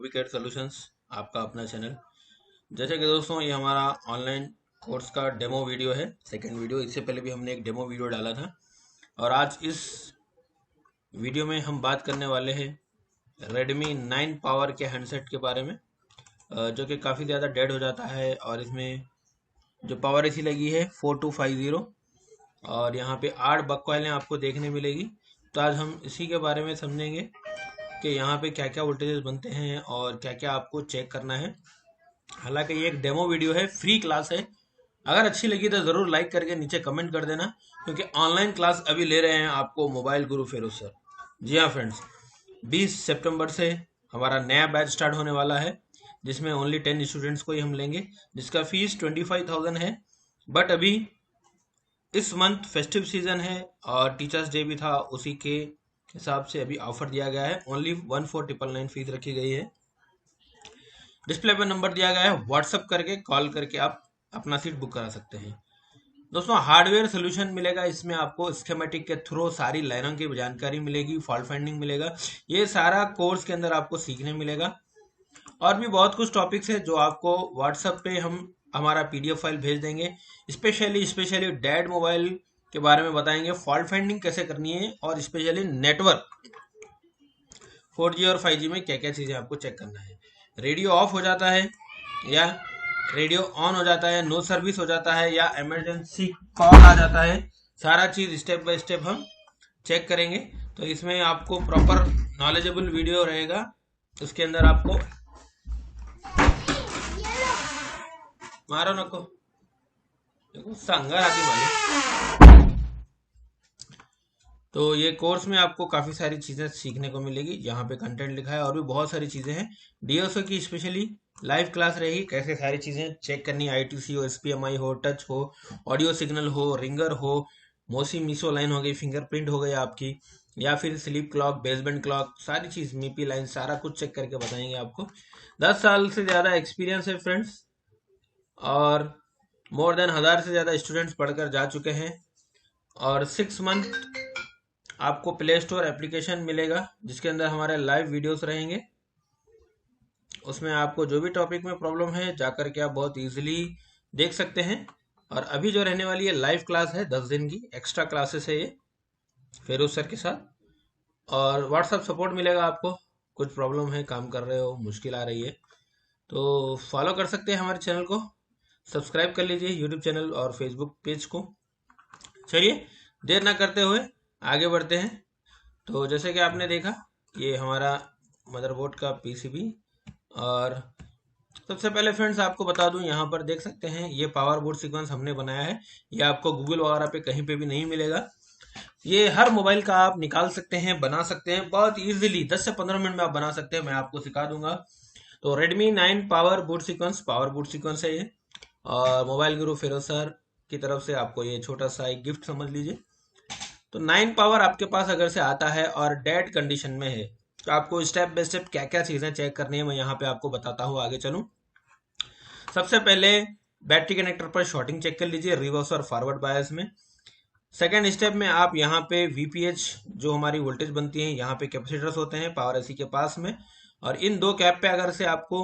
रूबिकैड solutions, आपका अपना channel. जैसे कि दोस्तों, ये हमारा ऑनलाइन कोर्स का डेमो वीडियो है, सेकंड वीडियो। इससे पहले भी हमने एक डेमो वीडियो डाला था और आज इस वीडियो में हम बात करने वाले हैं Redmi 9 पावर के हैंडसेट के बारे में, जो कि काफ़ी ज़्यादा डेड हो जाता है और इसमें जो पावर इसी लगी है 4250 और यहाँ पे 8 बक कॉइलें आपको देखने मिलेगी। तो आज हम इसी के बारे में समझेंगे कि यहाँ पे क्या क्या वोल्टेजेस बनते हैं और क्या क्या आपको चेक करना है। हालांकि ये एक डेमो वीडियो है, फ्री क्लास है। अगर अच्छी लगी तो ज़रूर लाइक करके नीचे कमेंट कर देना, क्योंकि ऑनलाइन क्लास अभी ले रहे हैं आपको मोबाइल गुरु फेरोज सर। जी हाँ फ्रेंड्स, 20 सितंबर से हमारा नया बैच स्टार्ट होने वाला है, जिसमें ओनली 10 स्टूडेंट्स को ही हम लेंगे, जिसका फीस 25,000 है। बट अभी इस मंथ फेस्टिव सीजन है और टीचर्स डे भी था, उसी के हिसाब से अभी ऑफर दिया गया है। ओनली 14,999 फीस रखी गई है। डिस्प्ले पर नंबर दिया गया है, व्हाट्सअप करके कॉल करके आप अपना सीट बुक करा सकते हैं। दोस्तों, हार्डवेयर सोल्यूशन मिलेगा इसमें, आपको स्कीमेटिक के थ्रू सारी लाइनों की जानकारी मिलेगी, फॉल्ट फाइंडिंग मिलेगा। ये सारा कोर्स के अंदर आपको सीखने मिलेगा। और भी बहुत कुछ टॉपिक्स है जो आपको व्हाट्सएप पे हम हमारा पीडीएफ फाइल भेज देंगे। स्पेशली डेड मोबाइल के बारे में बताएंगे, फॉल्ट फाइंडिंग कैसे करनी है, और स्पेशली नेटवर्क 4G और 5G में क्या क्या चीज़ें आपको चेक करना है। रेडियो ऑफ हो जाता है या रेडियो ऑन हो जाता है, नो सर्विस हो जाता है या इमरजेंसी कॉल आ जाता है, सारा चीज़ स्टेप बाय स्टेप हम चेक करेंगे। तो इसमें आपको प्रॉपर नॉलेजेबल वीडियो रहेगा। उसके अंदर आपको मारो नको, देखो संगर आती वाली। तो ये कोर्स में आपको काफ़ी सारी चीज़ें सीखने को मिलेगी। यहाँ पे कंटेंट लिखा है और भी बहुत सारी चीज़ें हैं। डीएसओ की स्पेशली लाइव क्लास रहेगी, कैसे सारी चीज़ें चेक करनी, आईटीसी हो, एसपीएमआई हो, टच हो, ऑडियो सिग्नल हो, रिंगर हो, मोसी मीसो लाइन हो गई, फिंगरप्रिंट हो गई आपकी, या फिर स्लीप क्लॉक, बेसबैंड क्लॉक, सारी चीज़ मीपी लाइन, सारा कुछ चेक करके बताएंगे आपको। 10 साल से ज़्यादा एक्सपीरियंस है फ्रेंड्स, और मोर देन 1000 से ज़्यादा स्टूडेंट्स पढ़कर जा चुके हैं। और 6 मंथ आपको प्ले स्टोर एप्लीकेशन मिलेगा, जिसके अंदर हमारे लाइव वीडियोस रहेंगे। उसमें आपको जो भी टॉपिक में प्रॉब्लम है जाकर के आप बहुत इजीली देख सकते हैं। और अभी जो रहने वाली है लाइव क्लास है, 10 दिन की एक्स्ट्रा क्लासेस है ये फेरोज सर के साथ। और व्हाट्सएप सपोर्ट मिलेगा आपको, कुछ प्रॉब्लम है, काम कर रहे हो, मुश्किल आ रही है, तो फॉलो कर सकते हैं हमारे चैनल को, सब्सक्राइब कर लीजिए यूट्यूब चैनल और फेसबुक पेज को। चलिए देर ना करते हुए आगे बढ़ते हैं। तो जैसे कि आपने देखा, ये हमारा मदरबोर्ड का पीसीबी। और सबसे पहले फ्रेंड्स आपको बता दूं, यहाँ पर देख सकते हैं ये पावर बोर्ड सीक्वेंस हमने बनाया है। ये आपको गूगल वगैरह पे कहीं पे भी नहीं मिलेगा। ये हर मोबाइल का आप निकाल सकते हैं, बना सकते हैं बहुत इजीली, 10 से 15 मिनट में आप बना सकते हैं, मैं आपको सिखा दूंगा। तो Redmi 9 पावर बोर्ड सीक्वेंस है ये, और मोबाइल गुरु फेरोज सर की तरफ से आपको ये छोटा सा एक गिफ्ट समझ लीजिए। तो 9 पावर आपके पास अगर से आता है और डेड कंडीशन में है, तो आपको स्टेप बाय स्टेप क्या क्या चीज़ें चेक करनी है मैं यहाँ पे आपको बताता हूँ। आगे चलूँ, सबसे पहले बैटरी कनेक्टर पर शॉर्टिंग चेक कर लीजिए, रिवर्स और फॉरवर्ड बायस में। सेकेंड स्टेप में आप यहाँ पे वीपीएच जो हमारी वोल्टेज बनती है, यहाँ पे कैपेसिटर्स होते हैं पावर एसी के पास में, और इन दो कैप पे अगर से आपको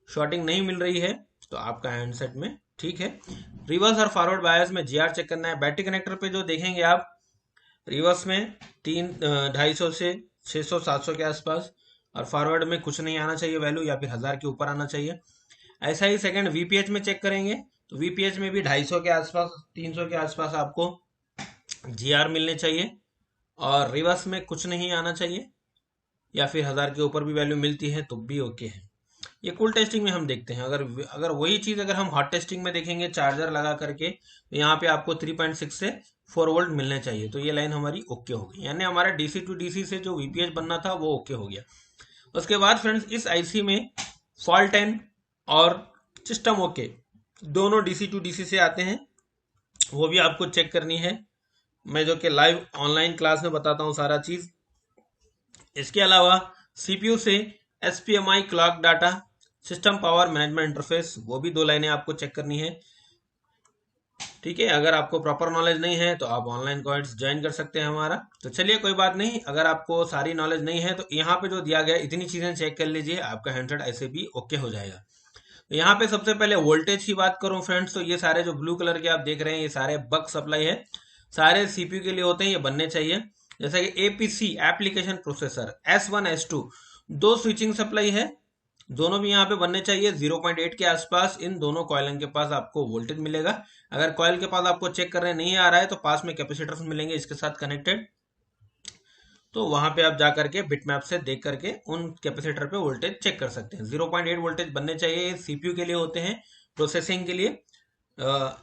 शॉर्टिंग नहीं मिल रही है तो आपका हैंडसेट में ठीक है। रिवर्स और फॉरवर्ड बायस में जीआर चेक करना है। बैटरी कनेक्टर पे जो देखेंगे आप, रिवर्स में 250 से 600 700 के आसपास, और फॉरवर्ड में कुछ नहीं आना चाहिए वैल्यू, या फिर 1000 के ऊपर आना चाहिए। ऐसा ही सेकंड वीपीएच में चेक करेंगे, तो वीपीएच में भी 250 के आसपास, 300 के आसपास आपको जीआर मिलने चाहिए, और रिवर्स में कुछ नहीं आना चाहिए, या फिर 1000 के ऊपर भी वैल्यू मिलती है तो भी ओके है। ये कूल टेस्टिंग में हम देखते हैं। अगर वही चीज़ अगर हम हॉट टेस्टिंग में देखेंगे चार्जर लगा करके, तो यहाँ पे आपको 3.6 से 4 वोल्ट मिलने चाहिए। तो ये लाइन हमारी ओके हो गई, यानी हमारा डीसी टू डीसी से जो वीपीएच बनना था वो ओके हो गया। उसके बाद फ्रेंड्स, इस आईसी में फॉल्ट एंड और सिस्टम ओके दोनों डीसी टू डीसी से आते हैं, वो भी आपको चेक करनी है, मैं जो कि लाइव ऑनलाइन क्लास में बताता हूँ सारा चीज़। इसके अलावा सीपीयू से SPMI clock data, system power management interface, वो भी 2 लाइनें आपको चेक करनी है। ठीक है, अगर आपको प्रॉपर नॉलेज नहीं है तो आप ऑनलाइन कोर्स ज्वाइन कर सकते हैं हमारा। तो चलिए कोई बात नहीं, अगर आपको सारी नॉलेज नहीं है तो यहाँ पे जो दिया गया है इतनी चीजें चेक कर लीजिए, आपका हैंडसेट ऐसे भी ओके हो जाएगा। तो यहाँ पे सबसे पहले वोल्टेज की बात करूं फ्रेंड्स, तो ये सारे जो ब्लू कलर के आप देख रहे हैं ये सारे बक सप्लाई है, सारे सीपीयू के लिए होते हैं, ये बनने चाहिए। जैसा कि APC application processor S1 S2 दो स्विचिंग सप्लाई है, दोनों भी यहाँ पे बनने चाहिए 0.8 के आसपास। इन दोनों कॉइल के पास आपको वोल्टेज मिलेगा। अगर कॉइल के पास आपको चेक करने नहीं आ रहा है तो पास में कैपेसिटर्स मिलेंगे इसके साथ कनेक्टेड, तो वहां पे आप जा करके बिटमैप से देख करके उन कैपेसिटर पे वोल्टेज चेक कर सकते हैं। 0.8 वोल्टेज बनने चाहिए, सीपीयू के लिए होते हैं, प्रोसेसिंग के लिए।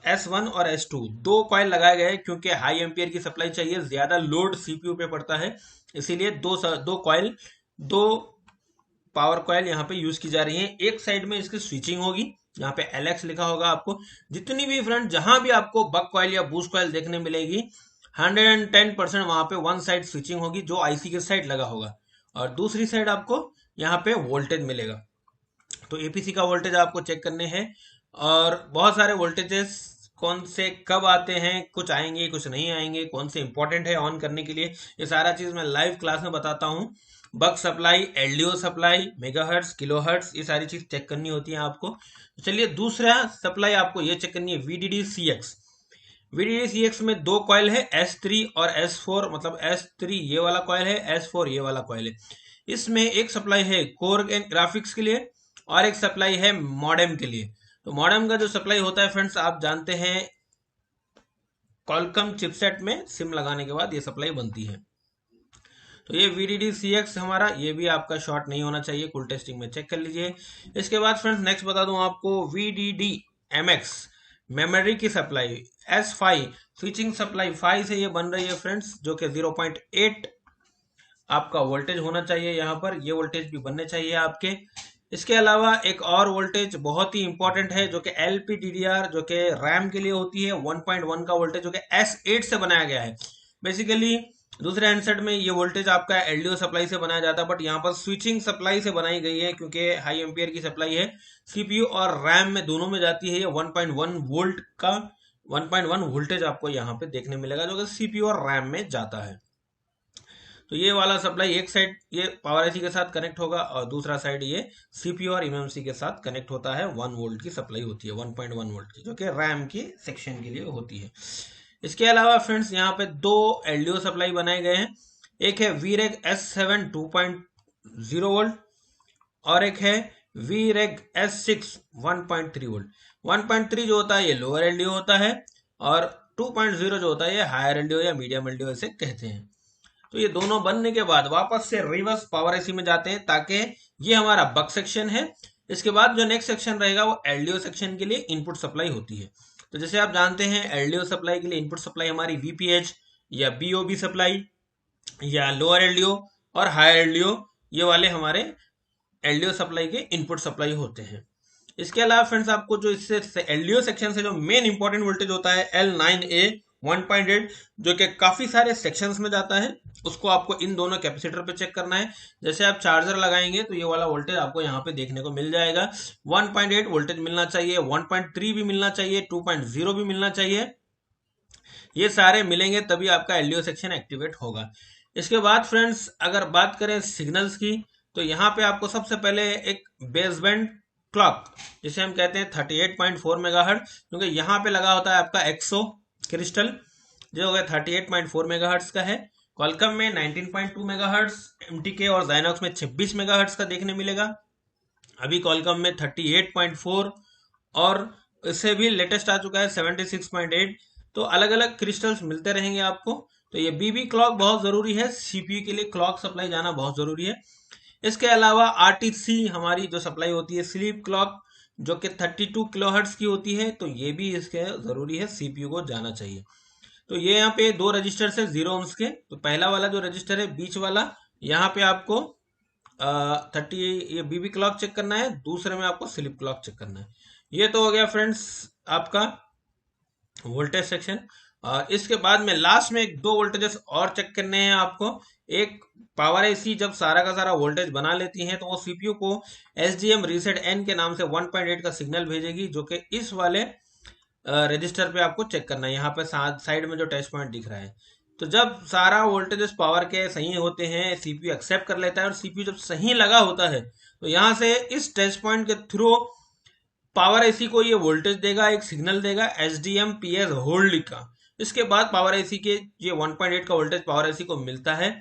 S1 और S2 दो कॉइल लगाए गए क्योंकि हाई एम्पियर की सप्लाई चाहिए, ज्यादा लोड सीपीयू पे पड़ता है, इसीलिए दो कॉइल, दो पावर कॉइल यहाँ पे यूज की जा रही है। एक साइड में इसकी स्विचिंग होगी, यहाँ पे LX लिखा होगा आपको। जितनी भी फ्रेंड जहां भी आपको बक कॉइल या बूस्ट कॉइल देखने मिलेगी 110% वहां पे वन साइड स्विचिंग होगी जो आईसी के साइड लगा होगा, और दूसरी साइड आपको यहाँ पे वोल्टेज मिलेगा। तो एपीसी का वोल्टेज आपको चेक करने हैं, और बहुत सारे वोल्टेजेस कौन से कब आते हैं, कुछ आएंगे कुछ नहीं आएंगे, कौन से इंपॉर्टेंट है ऑन करने के लिए, ये सारा चीज मैं लाइव क्लास में बताता हूँ। Buck supply, LDO supply, megahertz, kilohertz, ये सारी चीज चेक करनी होती है आपको। तो चलिए दूसरा सप्लाई आपको ये चेक करनी है, वीडीडी सीएक्स। वीडीडी सीएक्स में दो कॉइल है, S3 और S4, मतलब S3 ये वाला कॉइल है, S4 ये वाला कॉइल है। इसमें एक सप्लाई है कोर एंड ग्राफिक्स के लिए और एक सप्लाई है मॉडेम के लिए। तो मॉडेम का जो सप्लाई होता है फ्रेंड्स आप जानते हैं, कॉलकम चिपसेट में सिम लगाने के बाद ये सप्लाई बनती है। तो ये VDD CX हमारा, ये भी आपका शॉर्ट नहीं होना चाहिए, कुल टेस्टिंग में चेक कर लीजिए। इसके बाद फ्रेंड्स नेक्स्ट बता दूं आपको, VDD MX मेमोरी की सप्लाई, S5 स्विचिंग सप्लाई 5 से ये बन रही है फ्रेंड्स, जो कि 0.8 आपका वोल्टेज होना चाहिए, यहाँ पर ये वोल्टेज भी बनने चाहिए आपके। इसके अलावा एक और वोल्टेज बहुत ही इंपॉर्टेंट है जो कि LPDDR, जो कि रैम के लिए होती है, 1.1 का वोल्टेज जो कि S8 से बनाया गया है। बेसिकली दूसरे हैंडसेट में ये वोल्टेज आपका एलडीओ सप्लाई से बनाया जाता है, बट यहाँ पर स्विचिंग सप्लाई से बनाई गई है क्योंकि हाई एम्पियर की सप्लाई है, सीपीयू और रैम में दोनों में जाती है। ये 1.1 वोल्ट का 1.1 वोल्टेज आपको यहाँ पे देखने मिलेगा जो कि सीपीयू और रैम में जाता है। तो ये वाला सप्लाई एक साइड ये पावर आईसी के साथ कनेक्ट होगा और दूसरा साइड ये सीपीयू और एमएमसी के साथ कनेक्ट होता है। 1 वोल्ट की सप्लाई होती है, 1.1 वोल्ट की, जो कि रैम के सेक्शन के लिए होती है। इसके अलावा फ्रेंड्स यहाँ पे दो एलडीओ सप्लाई बनाए गए हैं, एक है वीरेग S7 2.0 वोल्ट और एक है वीरेग S6 1.3 वोल्ट। 1.3 जो होता है ये लोअर एलडीओ होता है, और 2.0 जो होता है ये हायर एलडीओ या मीडियम एलडीओ इसे कहते हैं। तो ये दोनों बनने के बाद वापस से रिवर्स पावर आईसी में जाते हैं, ताकि ये हमारा बक सेक्शन है। इसके बाद जो नेक्स्ट सेक्शन रहेगा वो एलडीओ सेक्शन के लिए इनपुट सप्लाई होती है। तो जैसे आप जानते हैं एलडीओ सप्लाई के लिए इनपुट सप्लाई हमारी वीपीएच या बीओबी सप्लाई या लोअर एलडीओ और हायर एलडीओ, ये वाले हमारे एलडीओ सप्लाई के इनपुट सप्लाई होते हैं। इसके अलावा फ्रेंड्स आपको जो इससे एलडीओ सेक्शन से जो मेन इंपॉर्टेंट वोल्टेज होता है L9A 1.8, जो कि काफी सारे सेक्शंस में जाता है, उसको आपको इन दोनों कैपेसिटर पे चेक करना है। जैसे आप चार्जर लगाएंगे तो ये वाला वोल्टेज आपको यहाँ पे देखने को मिल जाएगा। 1.8 वोल्टेज मिलना चाहिए, 1.3 भी मिलना चाहिए, 2.0 भी मिलना चाहिए, ये सारे मिलेंगे तभी आपका एलडीओ सेक्शन एक्टिवेट होगा। इसके बाद फ्रेंड्स अगर बात करें सिग्नल्स की, तो यहाँ पे आपको सबसे पहले एक बेसबैंड क्लॉक, जिसे हम कहते हैं 38.4 मेगाहर्ट्ज, क्योंकि यहाँ पे लगा होता है आपका एक्सो क्रिस्टल, जो हो गया 38.4 मेगाहर्ट्ज का है। कॉलकम में 19.2 मेगाहर्ट्ज, एमटीके और जाइनॉक्स में 26 मेगाहर्ट्ज का देखने मिलेगा। अभी कॉलकम में 38.4 और इससे भी लेटेस्ट आ चुका है 76.8। तो अलग अलग क्रिस्टल्स मिलते रहेंगे आपको। तो ये बीबी क्लॉक बहुत जरूरी है, सीपीयू के लिए क्लॉक सप्लाई जाना बहुत जरूरी है। इसके अलावा आरटीसी हमारी जो सप्लाई होती है स्लीप क्लॉक, जो कि 32 किलोहर्ट्ज की होती है, तो ये भी इसके जरूरी है, सीपीयू को जाना चाहिए। तो ये यहाँ पे दो रजिस्टर है 0 ohms के। तो पहला वाला जो रजिस्टर है बीच वाला, यहाँ पे आपको 30 ये बीबी क्लॉक चेक करना है, दूसरे में आपको स्लिप क्लॉक चेक करना है। ये तो हो गया फ्रेंड्स आपका वोल्टेज सेक्शन। इसके बाद में लास्ट में एक दो वोल्टेजेस और चेक करने हैं आपको। एक पावर आईसी जब सारा का सारा वोल्टेज बना लेती है तो वो सीपीयू को SDM रीसेट N के नाम से 1.8 का सिग्नल भेजेगी, जो कि इस वाले रजिस्टर पे आपको चेक करना है। यहाँ पे साइड में जो टच पॉइंट दिख रहा है, तो जब सारा वोल्टेजेस पावर के सही होते हैं, सीपीयू एक्सेप्ट कर लेता है, और सीपीयू जब सही लगा होता है तो यहाँ से इस टच पॉइंट के थ्रू पावर आईसी को ये वोल्टेज देगा, एक सिग्नल देगा एसडीएम पीएस होल्ड का। इसके बाद पावर आईसी के ये 1.8 का वोल्टेज पावर आईसी को मिलता है।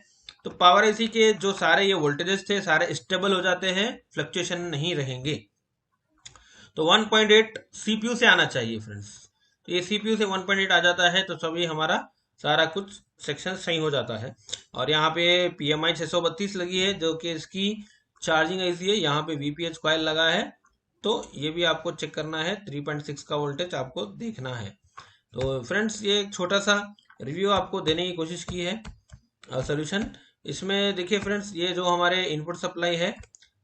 तो पावर आईसी के जो सारे ये वोल्टेजेस थे सारे स्टेबल हो जाते हैं, फ्लक्चुएशन नहीं रहेंगे। तो 1.8 सीपीयू से आना चाहिए फ्रेंड्स। तो ये सीपीयू से 1.8 आ जाता है तो सभी हमारा सारा कुछ सेक्शन सही हो जाता है। और यहाँ पे PMI 632 लगी है जो कि इसकी चार्जिंग आईसी है। यहाँ पे VPH कॉइल लगा है, तो ये भी आपको चेक करना है। 3.6 का वोल्टेज आपको देखना है। तो फ्रेंड्स ये एक छोटा सा रिव्यू आपको देने की कोशिश की है सोल्यूशन। इसमें देखिए फ्रेंड्स, ये जो हमारे इनपुट सप्लाई है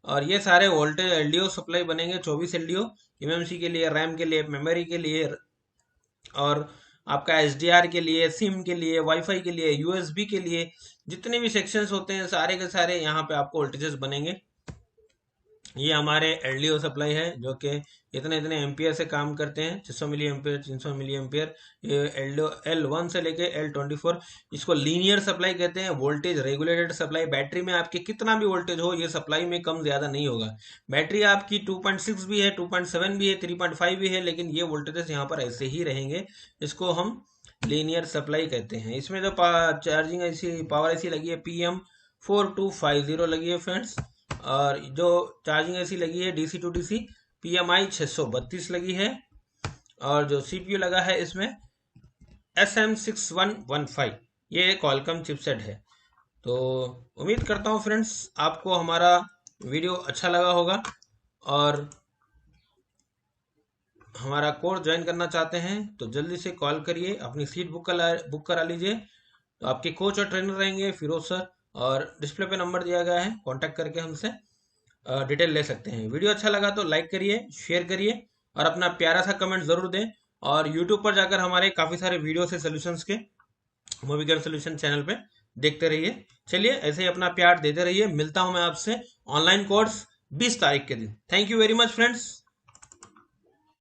और ये सारे वोल्टेज एलडीओ सप्लाई बनेंगे, 24 एलडीओ एमएमसी के लिए, रैम के लिए, मेमोरी के लिए, और आपका एसडीआर के लिए, सिम के लिए, वाईफाई के लिए, यूएसबी के लिए, जितने भी सेक्शंस होते हैं सारे के सारे यहाँ पे आपको वोल्टेजेस बनेंगे। ये हमारे एलडीओ सप्लाई है जो कि इतने इतने एम्पियर से काम करते हैं, 600 मिली एम्पियर, 300 मिली एम्पियर। ये एलडीओ L1 से लेके L24, इसको लीनियर सप्लाई कहते हैं, वोल्टेज रेगुलेटेड सप्लाई। बैटरी में आपके कितना भी वोल्टेज हो, ये सप्लाई में कम ज्यादा नहीं होगा। बैटरी आपकी 2.6 भी है, 2.7 भी है, 3.5 भी है, लेकिन ये वोल्टेजेस यहाँ पर ऐसे ही रहेंगे। इसको हम लीनियर सप्लाई कहते हैं। इसमें जो चार्जिंग ऐसी पावर ऐसी लगी है PM4250 लगी है फ्रेंड्स। और जो चार्जिंग ऐसी लगी है DC टू DC PMI 632 लगी है। और जो CPU लगा है इसमें SM6115, ये क्वालकॉम चिपसेट है। तो उम्मीद करता हूँ फ्रेंड्स आपको हमारा वीडियो अच्छा लगा होगा, और हमारा कोर्स ज्वाइन करना चाहते हैं तो जल्दी से कॉल करिए, अपनी सीट बुक करा लीजिए। तो आपके कोच और ट्रेनर रहेंगे फिरोज सर, और डिस्प्ले पे नंबर दिया गया है, कांटेक्ट करके हमसे डिटेल ले सकते हैं। वीडियो अच्छा लगा तो लाइक करिए, शेयर करिए, और अपना प्यारा सा कमेंट जरूर दें। और यूट्यूब पर जाकर हमारे काफ़ी सारे वीडियोस है सोल्यूशंस के, मूवीगर सोल्यूशन चैनल पे देखते रहिए। चलिए ऐसे ही अपना प्यार देते रहिए। मिलता हूं मैं आपसे ऑनलाइन कोर्स 20 तारीख के दिन। Thank you very much friends.